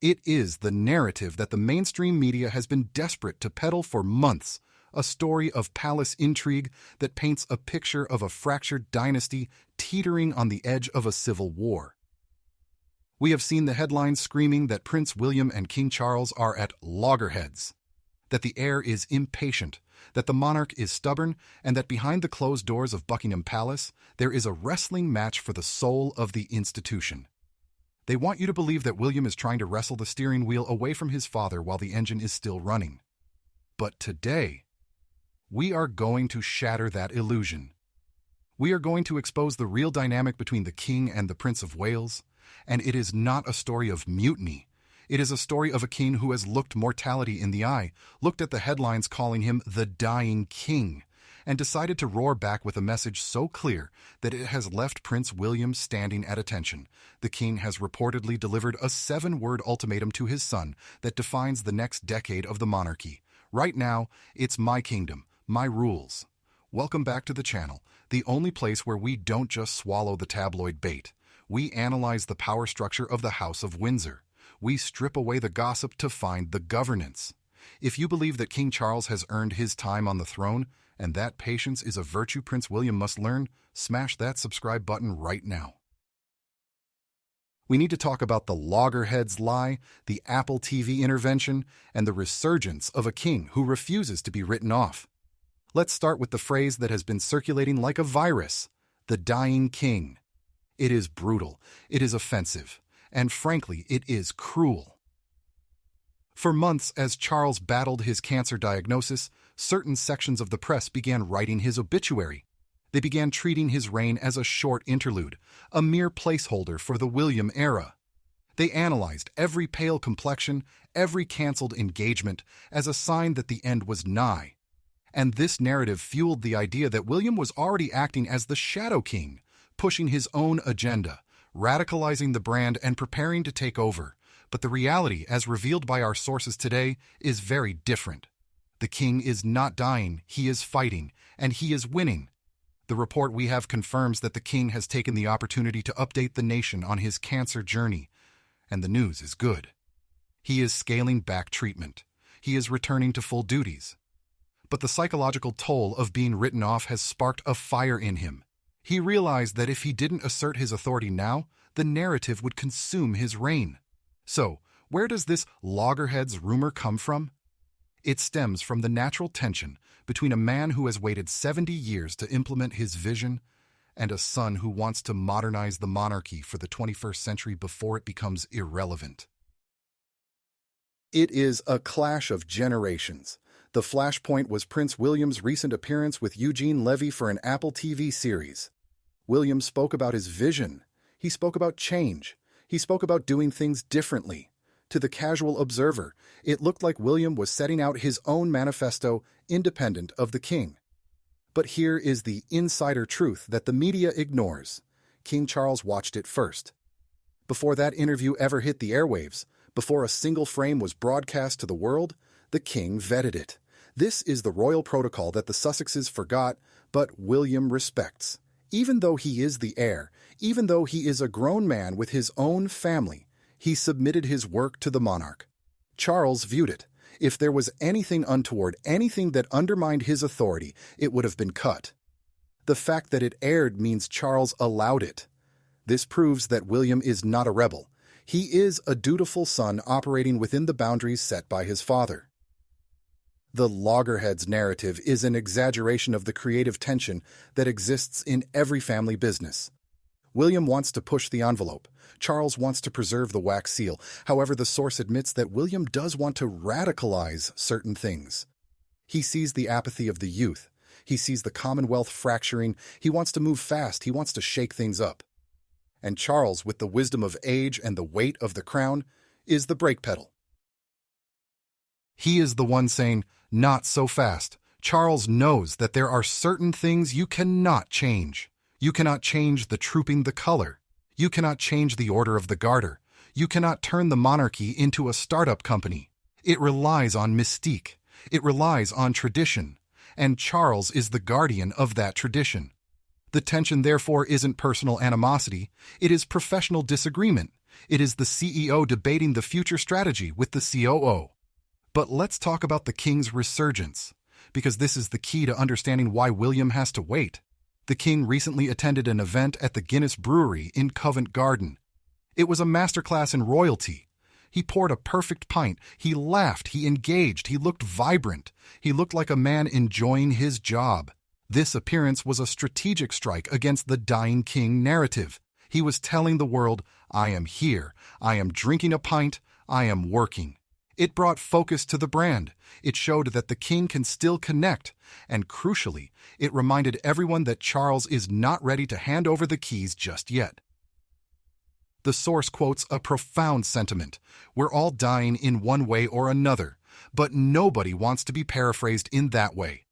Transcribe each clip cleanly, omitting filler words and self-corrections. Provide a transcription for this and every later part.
It is the narrative that the mainstream media has been desperate to peddle for months, a story of palace intrigue that paints a picture of a fractured dynasty teetering on the edge of a civil war. We have seen the headlines screaming that Prince William and King Charles are at loggerheads, that the heir is impatient, that the monarch is stubborn, and that behind the closed doors of Buckingham Palace there is a wrestling match for the soul of the institution. They want you to believe that William is trying to wrestle the steering wheel away from his father while the engine is still running. But today, we are going to shatter that illusion. We are going to expose the real dynamic between the King and the Prince of Wales, and it is not a story of mutiny. It is a story of a king who has looked mortality in the eye, looked at the headlines calling him the dying king, and decided to roar back with a message so clear that it has left Prince William standing at attention. The king has reportedly delivered a 7-word ultimatum to his son that defines the next decade of the monarchy. Right now, it's my kingdom, my rules. Welcome back to the channel, the only place where we don't just swallow the tabloid bait. We analyze the power structure of the House of Windsor. We strip away the gossip to find the governance. If you believe that King Charles has earned his time on the throne, and that patience is a virtue Prince William must learn, smash that subscribe button right now. We need to talk about the loggerheads lie, the Apple TV intervention, and the resurgence of a king who refuses to be written off. Let's start with the phrase that has been circulating like a virus, the dying king. It is brutal, it is offensive, and frankly, it is cruel. For months, as Charles battled his cancer diagnosis, certain sections of the press began writing his obituary. They began treating his reign as a short interlude, a mere placeholder for the William era. They analyzed every pale complexion, every cancelled engagement, as a sign that the end was nigh. And this narrative fueled the idea that William was already acting as the Shadow King, pushing his own agenda, radicalizing the brand and preparing to take over. But the reality, as revealed by our sources today, is very different. The king is not dying, he is fighting, and he is winning. The report we have confirms that the king has taken the opportunity to update the nation on his cancer journey, and the news is good. He is scaling back treatment. He is returning to full duties. But the psychological toll of being written off has sparked a fire in him. He realized that if he didn't assert his authority now, the narrative would consume his reign. So, where does this loggerheads rumor come from? It stems from the natural tension between a man who has waited 70 years to implement his vision and a son who wants to modernize the monarchy for the 21st century before it becomes irrelevant. It is a clash of generations. The flashpoint was Prince William's recent appearance with Eugene Levy for an Apple TV series. William spoke about his vision. He spoke about change. He spoke about doing things differently. To the casual observer, it looked like William was setting out his own manifesto independent of the king. But here is the insider truth that the media ignores. King Charles watched it first. Before that interview ever hit the airwaves, before a single frame was broadcast to the world, the king vetted it. This is the royal protocol that the Sussexes forgot, but William respects. Even though he is the heir, even though he is a grown man with his own family, he submitted his work to the monarch. Charles viewed it. If there was anything untoward, anything that undermined his authority, it would have been cut. The fact that it aired means Charles allowed it. This proves that William is not a rebel. He is a dutiful son operating within the boundaries set by his father. The loggerheads narrative is an exaggeration of the creative tension that exists in every family business. William wants to push the envelope. Charles wants to preserve the wax seal. However, the source admits that William does want to radicalize certain things. He sees the apathy of the youth. He sees the Commonwealth fracturing. He wants to move fast. He wants to shake things up. And Charles, with the wisdom of age and the weight of the crown, is the brake pedal. He is the one saying, "Not so fast." Charles knows that there are certain things you cannot change. You cannot change the trooping the color. You cannot change the order of the garter. You cannot turn the monarchy into a startup company. It relies on mystique. It relies on tradition. And Charles is the guardian of that tradition. The tension, therefore, isn't personal animosity. It is professional disagreement. It is the CEO debating the future strategy with the COO. But let's talk about the king's resurgence, because this is the key to understanding why William has to wait. The king recently attended an event at the Guinness Brewery in Covent Garden. It was a masterclass in royalty. He poured a perfect pint, he laughed, he engaged, he looked vibrant. He looked like a man enjoying his job. This appearance was a strategic strike against the dying king narrative. He was telling the world, I am here, I am drinking a pint, I am working. It brought focus to the brand. It showed that the king can still connect. And crucially, it reminded everyone that Charles is not ready to hand over the keys just yet. The source quotes a profound sentiment. We're all dying in one way or another, but nobody wants to be paraphrased in that way.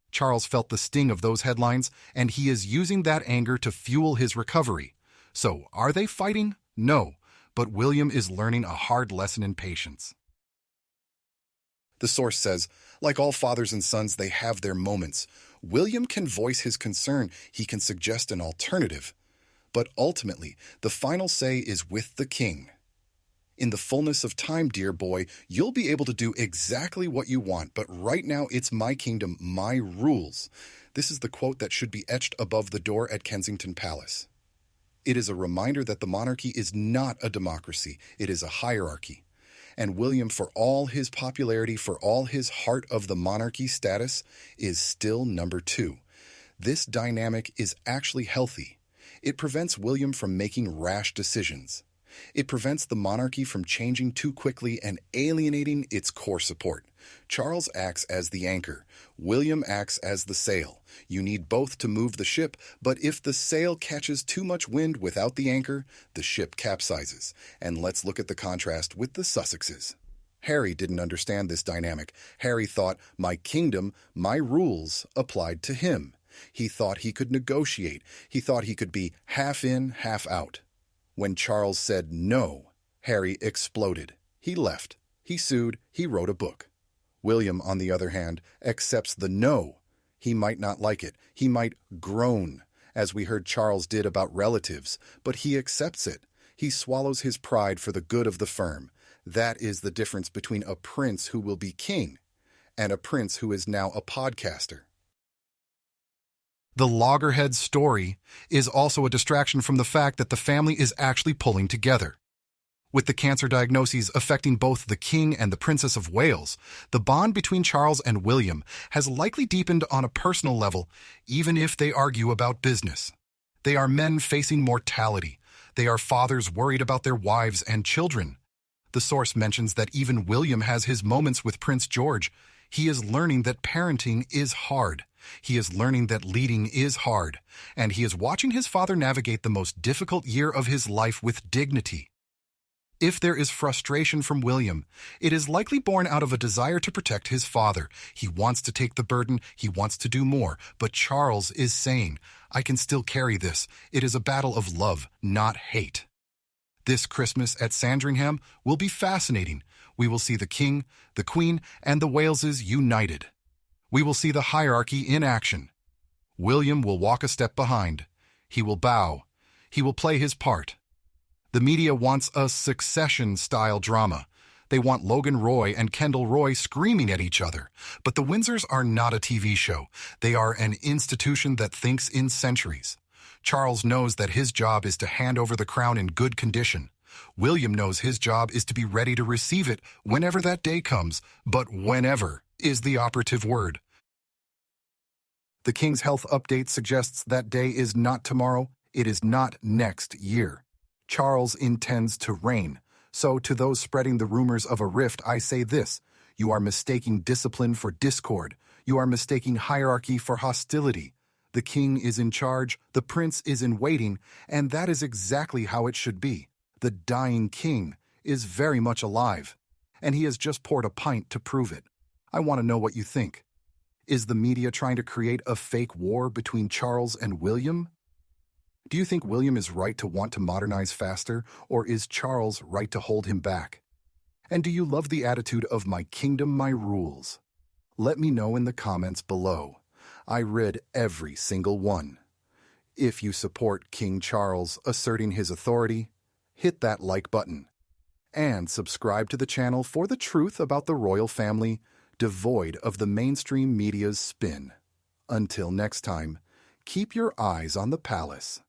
Charles felt the sting of those headlines, and he is using that anger to fuel his recovery. So, are they fighting? No, but William is learning a hard lesson in patience. The source says, like all fathers and sons, they have their moments. William can voice his concern, he can suggest an alternative. But ultimately, the final say is with the king. In the fullness of time, dear boy, you'll be able to do exactly what you want, but right now it's my kingdom, my rules. This is the quote that should be etched above the door at Kensington Palace. It is a reminder that the monarchy is not a democracy, it is a hierarchy. And William, for all his popularity, for all his heart of the monarchy status, is still number 2. This dynamic is actually healthy. It prevents William from making rash decisions. It prevents the monarchy from changing too quickly and alienating its core support. Charles acts as the anchor. William acts as the sail. You need both to move the ship, but if the sail catches too much wind without the anchor, the ship capsizes. And let's look at the contrast with the Sussexes. Harry didn't understand this dynamic. Harry thought, my kingdom, my rules applied to him. He thought he could negotiate. He thought he could be half in, half out. When Charles said no, Harry exploded. He left. He sued. He wrote a book. William, on the other hand, accepts the no. He might not like it. He might groan, as we heard Charles did about relatives, but he accepts it. He swallows his pride for the good of the firm. That is the difference between a prince who will be king and a prince who is now a podcaster. The loggerhead story is also a distraction from the fact that the family is actually pulling together. With the cancer diagnoses affecting both the King and the Princess of Wales, the bond between Charles and William has likely deepened on a personal level, even if they argue about business. They are men facing mortality. They are fathers worried about their wives and children. The source mentions that even William has his moments with Prince George. He is learning that parenting is hard. He is learning that leading is hard, and he is watching his father navigate the most difficult year of his life with dignity. If there is frustration from William, it is likely born out of a desire to protect his father. He wants to take the burden, he wants to do more, but Charles is saying, I can still carry this. It is a battle of love, not hate. This Christmas at Sandringham will be fascinating. We will see the King, the Queen, and the Waleses united. We will see the hierarchy in action. William will walk a step behind. He will bow. He will play his part. The media wants a Succession-style drama. They want Logan Roy and Kendall Roy screaming at each other. But the Windsors are not a TV show. They are an institution that thinks in centuries. Charles knows that his job is to hand over the crown in good condition. William knows his job is to be ready to receive it whenever that day comes, but whenever is the operative word. The King's health update suggests that day is not tomorrow, it is not next year. Charles intends to reign. So to those spreading the rumors of a rift, I say this: you are mistaking discipline for discord. You are mistaking hierarchy for hostility. The king is in charge, the prince is in waiting, and that is exactly how it should be. The dying king is very much alive, and he has just poured a pint to prove it. I want to know what you think. Is the media trying to create a fake war between Charles and William? Do you think William is right to want to modernize faster, or is Charles right to hold him back? And do you love the attitude of my kingdom, my rules? Let me know in the comments below. I read every single one. If you support King Charles asserting his authority, hit that like button. And subscribe to the channel for the truth about the royal family, devoid of the mainstream media's spin. Until next time, keep your eyes on the palace.